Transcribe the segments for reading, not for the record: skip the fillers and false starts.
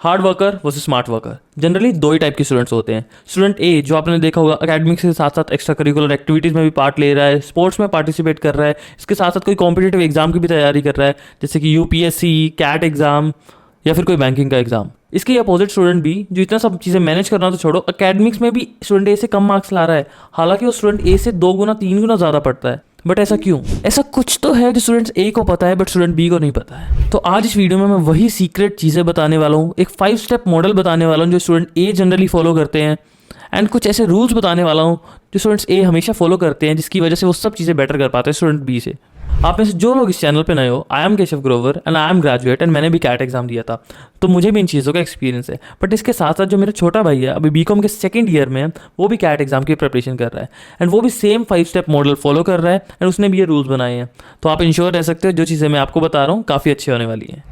Hard worker versus smart worker. Generally दो ही type के students होते हैं। स्टूडेंट ए जो आपने देखा होगा एकेडमिक्स के साथ साथ एक्स्ट्रा करिकुलर एक्टिविटीज़ में भी पार्ट ले रहा है, स्पोर्ट्स में पार्टिसिपेट कर रहा है, इसके साथ साथ कोई कॉम्पिटेटिव एग्जाम की भी तैयारी कर रहा है, जैसे कि यूपीएससी, कैट एग्जाम या फिर कोई बैंकिंग का एग्जाम। इसके अपोजिट स्टूडेंट भी जो इतना सब चीज़ें मैनेज करना तो छोड़ो, एकेडमिक्स में भी स्टूडेंट ए से कम मार्क्स ला रहा है, हालांकि वो स्टूडेंट ए से 2 गुना 3 गुना ज़्यादा पढ़ता है। बट ऐसा क्यों? ऐसा कुछ तो है जो स्टूडेंट्स ए को पता है बट स्टूडेंट बी को नहीं पता है। तो आज इस वीडियो में मैं वही सीक्रेट चीज़ें बताने वाला हूँ, एक 5 स्टेप मॉडल बताने वाला हूँ जो स्टूडेंट ए जनरली फॉलो करते हैं, एंड कुछ ऐसे रूल्स बताने वाला हूँ जो स्टूडेंट्स ए हमेशा फॉलो करते हैं, जिसकी वजह से वो सब चीज़ें बेटर कर पाते हैं स्टूडेंट बी से। आप में से जो लोग इस चैनल पे नए हो, I am Keshav Grover and I am graduate and मैंने भी कैट एग्जाम दिया था, तो मुझे भी इन चीज़ों का एक्सपीरियंस है। बट इसके साथ साथ जो मेरा छोटा भाई है, अभी बीकॉम के 2nd ईयर में है, वो भी कैट एग्जाम की प्रिपरेशन कर रहा है एंड वो भी सेम 5 स्टेप मॉडल फॉलो कर रहा है एंड उसने भी ये रूल्स बनाए हैं। तो आप इंश्योर रह सकते हो जो चीज़ें मैं आपको बता रहा हूँ काफ़ी अच्छी होने वाली हैं।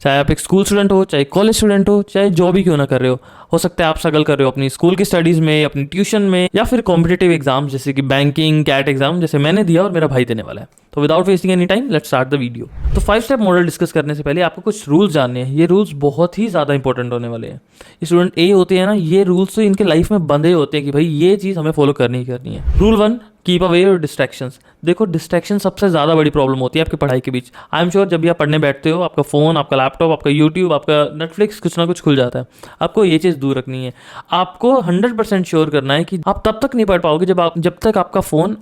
चाहे आप एक स्कूल स्टूडेंट हो, चाहे कॉलेज स्टूडेंट हो, चाहे जॉब ही क्यों ना कर रहे हो सकता है आप स्ट्रगल कर रहे हो अपनी स्कूल की स्टडीज़ में, अपनी ट्यूशन में, या फिर कॉम्पिटेटिव एग्जाम जैसे कि बैंकिंग, कैट एग्जाम जैसे मैंने दिया और मेरा भाई देने वाला है। तो without wasting any time let's start the video. तो 5 स्टेप मॉडल डिस्कस करने से पहले आपको कुछ रूल्स जानने हैं। ये रूल्स बहुत ही ज़्यादा इंपॉर्टेंट होने वाले हैं। ये स्टूडेंट ए होते हैं ना, ये रूल्स तो इनके लाइफ में बंधे होते हैं कि भाई ये चीज़ हमें फॉलो करनी ही करनी है। Rule 1, keep away your distractions. देखो डिस्ट्रैक्शन सबसे ज़्यादा बड़ी प्रॉब्लम होती है आपकी पढ़ाई के बीच। आई एम श्योर जब भी आप पढ़ने बैठते हो आपका फ़ोन, आपका लैपटॉप, आपका यूट्यूब, आपका नेटफ्लिक्स कुछ ना कुछ खुल जाता है। आपको ये चीज़ दूर रखनी है। आपको 100% श्योर करना है कि आप तब तक नहीं पढ़ पाओगे जब तक आपका फ़ोन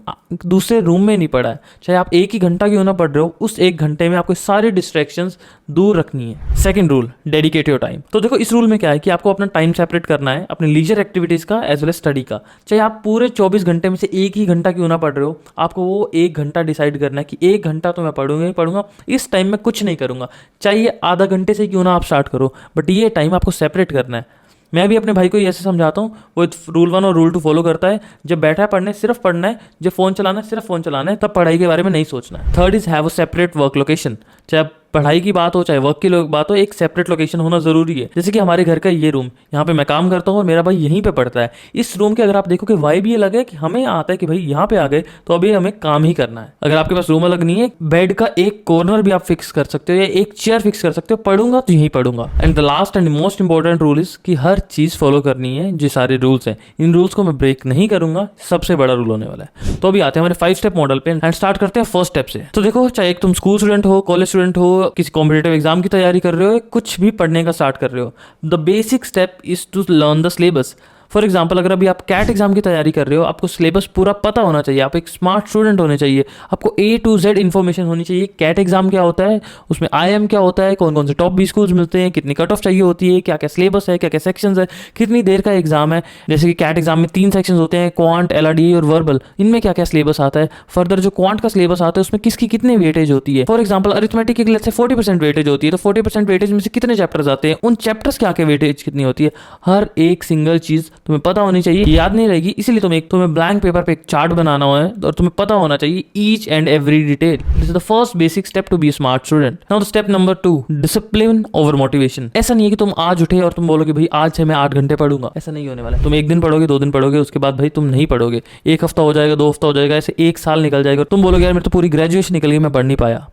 दूसरे रूम में नहीं पड़ा है। चाहे आप 1 ही घंटा क्यों ना पढ़ रहे हो, उस 1 घंटे में आपको सारी डिस्ट्रैक्शंस दूर रखनी है। Second rule, dedicate your time. तो देखो इस रूल में क्या है कि आपको अपना टाइम सेपरेट करना है अपने लीजर एक्टिविटीज़ का एज वेल एज स्टडी का। चाहे आप पूरे 24 घंटे में से 1 ही घंटा क्यों ना पढ़ रहे हो, आपको वो 1 घंटा डिसाइड करना है कि 1 घंटा तो मैं पढ़ूंगा ही पढ़ूंगा, इस टाइम में कुछ नहीं करूंगा। चाहिए आधा घंटे से क्यों ना आप स्टार्ट करो, बट ये टाइम आपको सेपरेट करना है। मैं भी अपने भाई को ऐसे समझाता हूँ, वो रूल 1 और रूल 2 फॉलो करता है। जब बैठा है पढ़ने सिर्फ पढ़ना है, जब फ़ोन चलाना है सिर्फ फ़ोन चलाना है, तब पढ़ाई के बारे में नहीं सोचना है। Third is have a separate work location. चाहे पढ़ाई की बात हो चाहे वर्क की बात हो, एक सेपरेट लोकेशन होना ज़रूरी है। जैसे कि हमारे घर का ये रूम, यहाँ पे मैं काम करता हूँ और मेरा भाई यहीं पे पढ़ता है। इस रूम के अगर आप देखो कि वाइब ये लगे कि हमें आता है कि भाई यहाँ पे आ गए तो अभी हमें काम ही करना है। अगर आपके पास रूम अलग नहीं है, बेड का एक कॉर्नर भी आप फिक्स कर सकते हो या एक चेयर फिक्स कर सकते हो, पढ़ूंगा तो यहीं पढ़ूंगा। And the last and most important rule is कि हर चीज़ फॉलो करनी है। जो सारे रूल्स हैं, इन रूल्स को मैं ब्रेक नहीं करूंगा, सबसे बड़ा रूल होने वाला है। तो अभी आते हैं हमारे 5 स्टेप मॉडल पे एंड स्टार्ट करते हैं फर्स्ट स्टेप से। तो देखो चाहे तुम स्कूल स्टूडेंट हो, कॉलेज स्टूडेंट हो, किसी कॉम्पिटेटिव एग्जाम की तैयारी कर रहे हो, कुछ भी पढ़ने का स्टार्ट कर रहे हो, the basic step is to learn the syllabus. For example अगर अभी आप कैट एग्जाम की तैयारी कर रहे हो, आपको सिलेबस पूरा पता होना चाहिए। आप एक स्मार्ट स्टूडेंट होने चाहिए, आपको A to Z इन्फॉर्मेशन होनी चाहिए। कैट एग्जाम क्या होता है, उसमें IM क्या होता है, कौन कौन से टॉप 20 स्कूल्स मिलते हैं, कितनी कट ऑफ चाहिए होती है, क्या क्या सिलेबस है, क्या क्या सेक्शंस है, कितनी देर का एग्जाम है। जैसे कि कैट एग्जाम में 3 सेक्शंस होते हैं, क्वांट, LRD और वर्बल। इनमें क्या क्या सिलेबस आता है। फर्दर जो क्वांट का सिलेबस आता है उसमें किसकी कितनी वेटेज होती है। फॉर एग्जाम्पल अरिथमेटिक की लेट्स से 40% वेटेज होती है, तो 40% वेटेज में से कितने चैप्टर्स आते हैं, उन चैप्टर्स की आके वेटेज कितनी होती है। हर एक सिंगल चीज़ तुम्हें पता होनी चाहिए। याद नहीं रहेगी, इसीलिए तुम्हें ब्लैंक पेपर पे एक चार्ट बनाना है और तुम्हें पता होना चाहिए each and every detail. This is the first basic step to be smart student. Now the step number 2, discipline over motivation. ऐसा नहीं है कि तुम आज उठे और तुम बोलोगे भाई आज से मैं 8 घंटे पढ़ूंगा, ऐसा नहीं होने वाला है। तुम 1 दिन पढ़ोगे, 2 दिन पढ़ोगे, उसके बाद भाई तुम नहीं पढ़ोगे। 1 हफ्ता हो जाएगा, 2 हफ्ता हो जाएगा, ऐसे 1 साल निकल जाएगा, तुम बोलोगे यार मेरे तो पूरी ग्रेजुएशन निकल गई, मैं पढ़ नहीं पाया।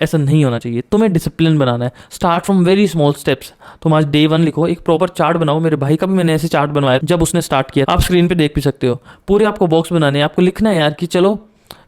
ऐसा नहीं होना चाहिए। तुम्हें डिसिप्लिन बनाना है। Start from very small steps. तुम आज डे 1 लिखो, एक प्रॉपर चार्ट बनाओ। मेरे भाई का भी मैंने ऐसे चार्ट बनवाया जब उसने स्टार्ट किया, आप स्क्रीन पे देख भी सकते हो। पूरे आपको बॉक्स बनाने हैं, आपको लिखना है यार कि चलो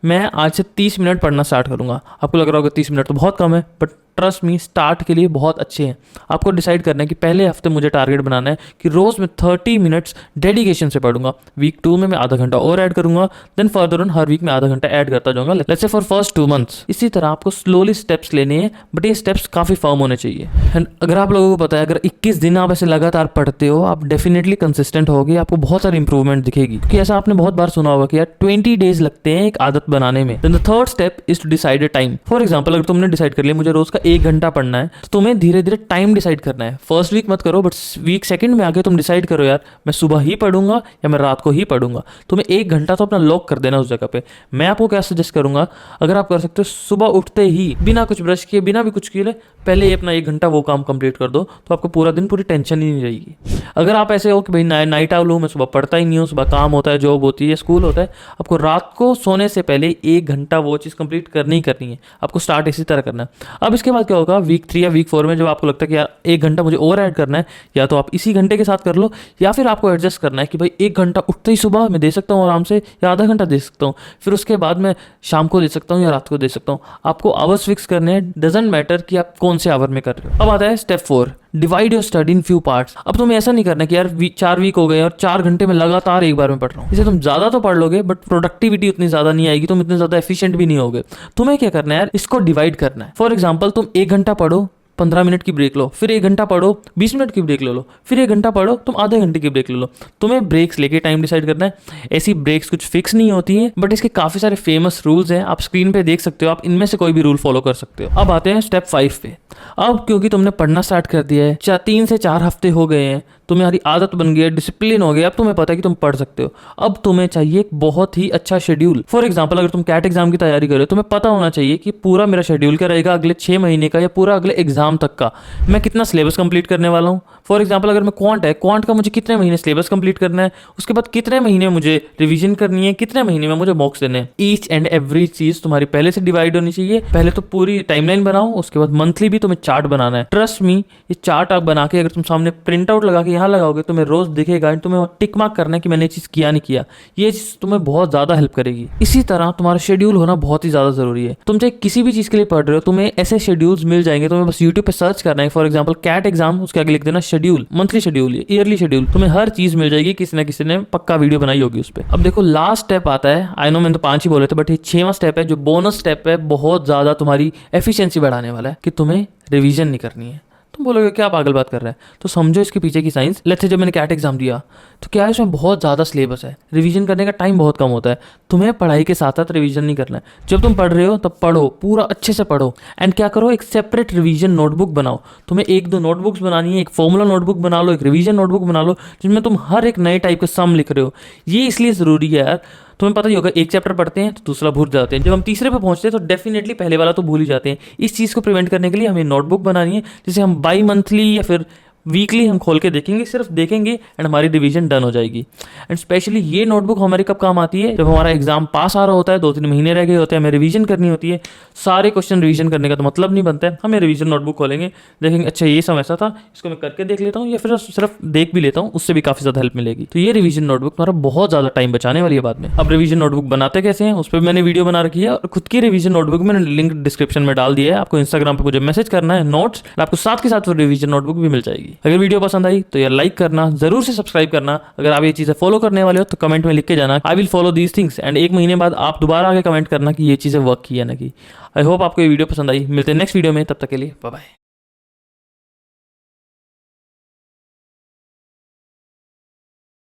मैं आज से 30 मिनट पढ़ना स्टार्ट करूंगा। आपको लग रहा होगा 30 मिनट तो बहुत कम है, बट ट्रस्ट मी स्टार्ट के लिए बहुत अच्छे हैं। आपको डिसाइड करना है कि पहले हफ्ते मुझे टारगेट बनाना है कि रोज़ मैं 30 मिनट्स डेडिकेशन से पढ़ूंगा। वीक 2 में मैं आधा घंटा और ऐड करूंगा, देन फर्दर ऑन हर वीक में आधा घंटा ऐड करता जाऊंगा, let's say for first 2 months. इसी तरह आपको स्लोली स्टेप्स लेने हैं, बट ये स्टेप्स काफ़ी फर्म होने चाहिए। एंड अगर आप लोगों को पता है, अगर 21 दिन आप ऐसे लगातार पढ़ते हो, आप डेफिनेटली कंसिस्टेंट होगे, आपको बहुत सारी इंप्रूवमेंट दिखेगी। क्योंकि ऐसा आपने बहुत बार सुना होगा कि यार 20 डेज लगते हैं एक आदत बनाने में। Then the third step is to decide a time. For example अगर तुमने डिसाइड कर लिया मुझे रोज का 1 घंटा पढ़ना है, तो तुम्हें धीरे धीरे टाइम डिसाइड करना है। फर्स्ट वीक मत करो, बट वीक 2 में आगे तुम डिसाइड करो यार मैं सुबह ही पढ़ूंगा या मैं रात को ही पढ़ूंगा। तुम्हें 1 घंटा तो अपना लॉक कर देना उस जगह पे। मैं आपको क्या सजेस्ट करूंगा, अगर आप कर सकते हो सुबह उठते ही बिना कुछ ब्रश किए, बिना भी कुछ किए, पहले ही अपना 1 घंटा वो काम कंप्लीट कर दो, तो आपको पूरा दिन पूरी टेंशन ही नहीं रहेगी। अगर आप ऐसे हो कि भाई नाइट आउल हूँ, मैं सुबह पढ़ता ही नहीं हूँ, सुबह काम होता है, जॉब होती है, स्कूल होता है, आपको रात को सोने से पहले 1 घंटा वो चीज़ कंप्लीट करनी ही करनी है। आपको स्टार्ट इसी तरह करना है। अब इसके बाद क्या होगा, वीक 3 या वीक 4 में जब आपको लगता है कि यार 1 घंटा मुझे और ऐड करना है, या तो आप इसी घंटे के साथ कर लो, या फिर आपको एडजस्ट करना है कि भाई 1 घंटा उठते ही सुबह मैं दे सकता हूँ आराम से, या आधा घंटा दे सकता हूँ, फिर उसके बाद मैं शाम को दे सकता हूँ या रात को दे सकता हूँ। आपको आवर्स फिक्स करने हैं, डजेंट मैटर कि आप कौन से आवर में कर रहे हो। अब आता है step 4, divide your study in few parts. अब तुम्हें ऐसा नहीं करना कि यार 4 वीक हो गए और 4 घंटे में लगातार एक बार में पढ़ रहा हूँ। इसे तुम ज्यादा तो पढ़ लोगे बट प्रोडक्टिविटी उतनी ज्यादा नहीं आएगी, तुम इतने ज्यादा एफिशिएंट भी नहीं होगे। तुम्हें क्या करना है यार, इसको डिवाइड करना है। फॉर एग्जाम्पल, तुम 1 घंटा पढ़ो, 15 मिनट की ब्रेक लो, फिर 1 घंटा पढ़ो, 20 मिनट की ब्रेक ले लो, फिर 1 घंटा पढ़ो, तुम आधे घंटे की ब्रेक ले लो। तुम्हें ब्रेक्स लेके टाइम डिसाइड करना है। ऐसी ब्रेक्स कुछ फिक्स नहीं होती हैं, बट इसके काफी सारे फेमस रूल्स हैं, आप स्क्रीन पे देख सकते हो, आप इनमें से कोई भी रूल फॉलो कर सकते हो। अब आते हैं स्टेप 5 पे। अब क्योंकि तुमने पढ़ना स्टार्ट कर दिया है, 3 से 4 हफ्ते हो गए हैं, तुम्हारी आदत बन गई है, डिसिप्लिन हो गया, अब तुम्हें पता है कि तुम पढ़ सकते हो। अब तुम्हें चाहिए एक बहुत ही अच्छा शेड्यूल। फॉर एग्जांपल, अगर तुम कैट एग्जाम की तैयारी कर रहे हो, तुम्हें पता होना चाहिए कि पूरा मेरा शेड्यूल क्या रहेगा अगले 6 महीने का या पूरा अगले एग्जाम तक का, मैं कितना सिलेबस कंप्लीट करने वाला हूँ। फॉर एग्जांपल, अगर मैं क्वांट है, क्वांट का मुझे कितने महीने सिलेबस कंप्लीट करना है, उसके बाद कितने महीने मुझे रिवीजन करनी है, कितने महीने में मुझे मॉक्स देने हैं। ईच एंड एवरी चीज तुम्हारी पहले से डिवाइड होनी चाहिए। पहले तो पूरी टाइमलाइन बनाओ, उसके बाद मंथली भी तुम्हें चार्ट बनाना है। ट्रस्ट मी, ये चार्ट आप बना के अगर तुम सामने प्रिंट आउट लगा के यहाँ लगाओगे, तुम्हें रोज दिखेगा एंड तुम्हें टिक मार्क करना है कि मैंने ये चीज किया नहीं किया। ये चीज तुम्हें बहुत ज्यादा हेल्प करेगी। इसी तरह तुम्हारा शेड्यूल होना बहुत ही ज्यादा जरूरी है। तुम चाहे किसी भी चीज के लिए पढ़ रहे हो, तुम्हें ऐसे शेड्यूल्स मिल जाएंगे, तुम्हें बस यूट्यूब पे सर्च करना है। फॉर एग्जाम्पल, कैट एग्जाम, उसके आगे लिख देना schedule, monthly schedule, yearly schedule, तुम्हें हर चीज मिल जाएगी। किसी ना किसी ने पक्का वीडियो बनाई होगी उस पर। अब देखो, लास्ट स्टेप आता है। आई नो मैंने तो 5 ही बोले थे, बट ये 6वां स्टेप है जो बोनस स्टेप है, बहुत ज्यादा तुम्हारी एफिशिएंसी बढ़ाने वाला है, कि तुम्हें रिवीजन नहीं करनी है। तुम बोलोगे क्या पागल बात कर रहा है, तो समझो इसके पीछे की साइंस। लेट्स से जब मैंने कैट एग्जाम दिया तो क्या है, इसमें बहुत ज़्यादा सिलेबस है, रिवीजन करने का टाइम बहुत कम होता है। तुम्हें पढ़ाई के साथ साथ रिवीजन नहीं करना है। जब तुम पढ़ रहे हो तब पढ़ो, पूरा अच्छे से पढ़ो, एंड क्या करो, एक सेपरेट रिवीजन नोटबुक बनाओ। तुम्हें 1-2 नोटबुक्स बनानी है, एक फॉर्मूला नोटबुक बना लो, एक रिवीजन नोटबुक बना लो, जिसमें तुम हर एक नए टाइप के सम लिख रहे हो। ये इसलिए ज़रूरी है यार, तुम्हें पता ही होगा, एक चैप्टर पढ़ते हैं तो दूसरा भूल जाते हैं, जब हम तीसरे पे पहुंचते हैं तो डेफिनेटली पहले वाला तो भूल ही जाते हैं। इस चीज़ को प्रिवेंट करने के लिए हमें नोटबुक बनानी है, जिसे हम बाई मंथली या फिर वीकली हम खोल के देखेंगे, सिर्फ देखेंगे एंड हमारी रिवीजन डन हो जाएगी। एंड स्पेशली ये नोटबुक हमारी कब काम आती है, जब हमारा एग्जाम पास आ रहा होता है, 2-3 महीने रह गए होते हैं, हमें रिवीजन करनी होती है। सारे क्वेश्चन रिवीजन करने का तो मतलब नहीं बनता है। हमें रिवीजन नोटबुक खोलेंगे, देखेंगे अच्छा ये सम ऐसा था, इसको मैं करके देख लेता हूँ, या फिर सिर्फ देख भी लेता हूँ, उससे भी काफ़ी ज़्यादा हेल्प मिलेगी। तो ये रिवीजन नोटबुक तुम्हारा बहुत ज़्यादा टाइम बचाने वाली है बाद में। अब रिवीजन नोटबुक बनाते कैसे हैं, उस पर मैंने वीडियो बना रखी है, और खुद की रिवीजन नोटबुक मैंने लिंक डिस्क्रिप्शन में डाल दिया है। आपको इंस्टाग्राम पर मुझे मैसेज करना है नोट्स, आपको साथ के साथ वो रिवीजन नोटबुक भी मिल जाएगी। अगर वीडियो पसंद तो यार लाइक करना, जरूर से सब्सक्राइब करना। अगर आप ये चीजें फॉलो करने वाले हो तो कमेंट में लिख के जाना, I will follow these things, and 1 महीने बाद आप दोबारा आके कमेंट करना कि ये चीजें वर्क की है ना की। आई होप आपको ये वीडियो पसंद आई। मिलते हैं नेक्स्ट वीडियो में, तब तक के लिए बाय बाय।